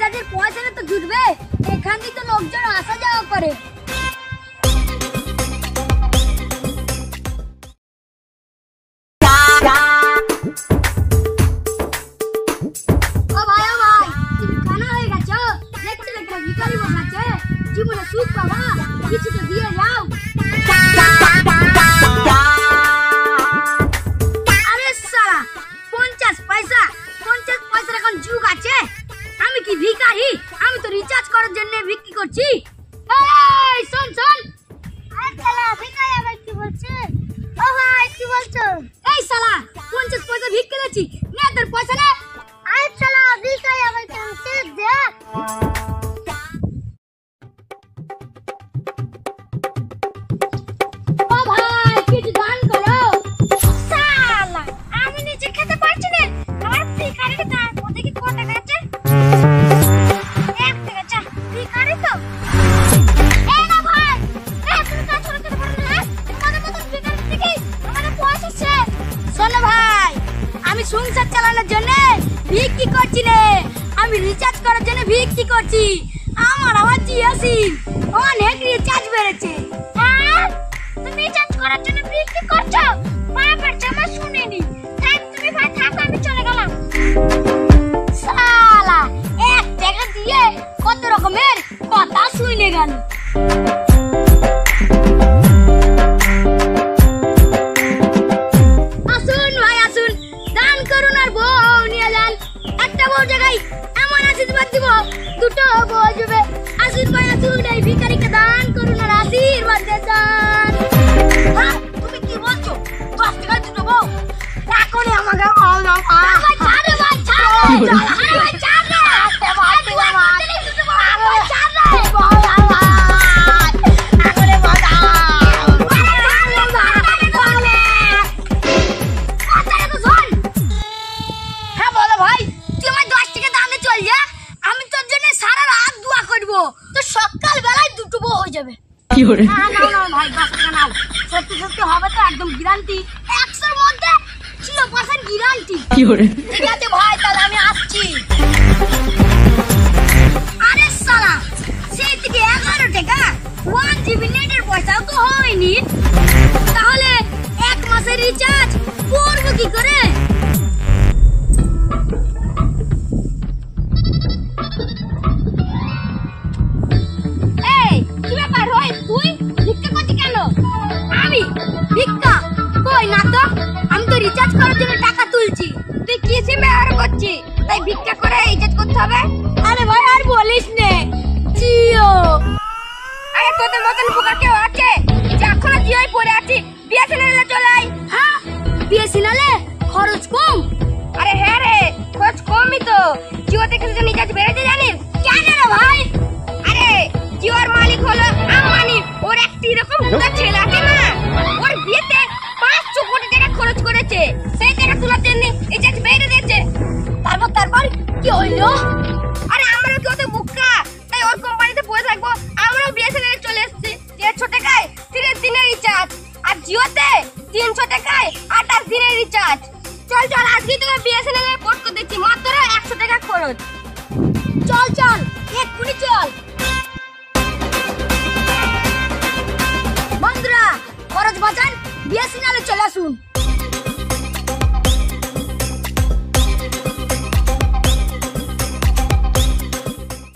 রিচার্জের পয়সাটা তো জুটবে, এখান থেকে তো লোকজন আসা যাওয়া করে। ও ভাই তুমি কানা হয়ে গেছো, দেখতে দেখতে ভিখারি বসাচ্ছে, জীবনে সুখ পাবা, কিছু তো দিয়ে যাও। আরে সালা 50 পয়সার এখন যুগ আছে? আমি কি ভিখারি? আমি তো রিচার্জ করার জন্য বিক্রি করছি। এই শোন আরে শালা ভিখারি আবার কি বলছে? ও ভাই কি বলছো? এই শালা 50 পয়সা ভিক্ষা দিচ্ছি, নে তোর পয়সা নে। আরে শালা ভিখারি আবার কি বলছে? দে। ও ভাই কিছু দান করো। শালা আমি নিজে খেতে পারছি না, আমার ভিখারিটা দান করতে কি কত টাকা আছে? 1 টাকা। চা ভিখারি তো এই না ভাই, এই তুমি কাজ করতে পারো না, তোমাদের মত ভিখারি থেকে আমাদের পয়সা শেষ। শোনো ভাই, আমি সংসার চালানোর জন্য বিক্রি করছি না, আমি রিচার্জ করার জন্য বিক্রি করছি। আমার জিও সিম অনেক রিচার্জ বেড়েছে। হ্যাঁ তুমি রিচার্জ করার জন্য বিক্রি করছো? বাবার জামা শুনিনি। থাক তুমি ভাই থাকো, আমি চলে গেলাম। শালা 1 টাকা দিয়ে কত রকমের কথা শুনে গেল। আসুন ভাই আসুন, দান করুন আর বউ নিয়ে যান। একটা বউ জায়গায় এমন আশীর্বাদ দিব, দুটো বউ আসবে। আসুন ভাই আসুন, এই ভিখারিকে দান করুন আর আশীর্বাদ দেন। হ্যাঁ তুমি কি বলছো? 10 টাকায় দুটো বউ? এখনই আমাকে বউ দাও। ভাই ছাড় ভাই ছাড়, ভাই ছাড় রে, ভাই দুটো বউ ছাড় রে, বউ দাও ভাই, আরে বউ দাও। হ্যাঁ বলো ভাই, তুই আমার 10 টাকা দাম দিয়ে চল যা, আমি তোর জন্য সারা রাত দোয়া করবো, তো সকাল বেলায় দুটো বউ হয়ে যাবে। কি করে? নাও ভাই 10 টাকা নাও, সত্যি হবে তো? একদম গ্যারান্টি, 100 এর মধ্যে 0% গ্যারান্টি। কি করে? ঠিক আছে ভাই তাহলে আমি আসছি। আরে শালা সেই থেকে 11 টাকা 1 জিবি নেটের পয়সাও তো হয়নি, তাহলে 1 মাসের রিচার্জ করবো কি করে? এই কি ব্যাপার হয়, তুই ভিক্ষা করছিস কেন? আমি ভিক্ষা কই না তো, আমি তো রিচার্জ করার জন্য টাকা তুলছি। তুই কি সিম ব্যবহার করছিস তাই ভিক্ষা করে রিচার্জ করতে হবে? আরে ভাই আর বলিস নে, জিও। আরে তোদের মতন বোকা কেউ আছে যে এখনো জিওই পড়ে আছি? বিএসএনএল চলে আয়। হ্যাঁ বিএসএনএল খরচ কম? আরে হ্যাঁ রে খরচ কমই তো, জিও থেকে তো রিচার্জ বেড়েছে জানিস? কেন রে ভাই? আরে জিওর মালিক হলো আম্বানি, ওর একটি রকম দুটা ছেলে আছে না, ওর বিয়েতে 500 কোটি টাকা খরচ করেছে, সেই টাকা তোলার জন্য রিচার্জ বেড়ে দিয়েছে। তারপর কি হইলো? আরে আমরাও কি ওতে বুকা, তাই ওর কোম্পানিতে পড়ে থাকবো? আমরাও বিএসএনএল চলে এসেছি, 150 টাকায় 30 দিনের রিচার্জ, আর জিওতে 300 টাকায় 28 দিনের রিচার্জ। চল আজকে তোকে বিএসএনএল এর পোর্ট করে দিচ্ছি, মাত্র 100 টাকা খরচ। চল এক্ষুনি চল। বন্ধুরা খরচ বাঁচান, বিএসএনএল চলে আসুন।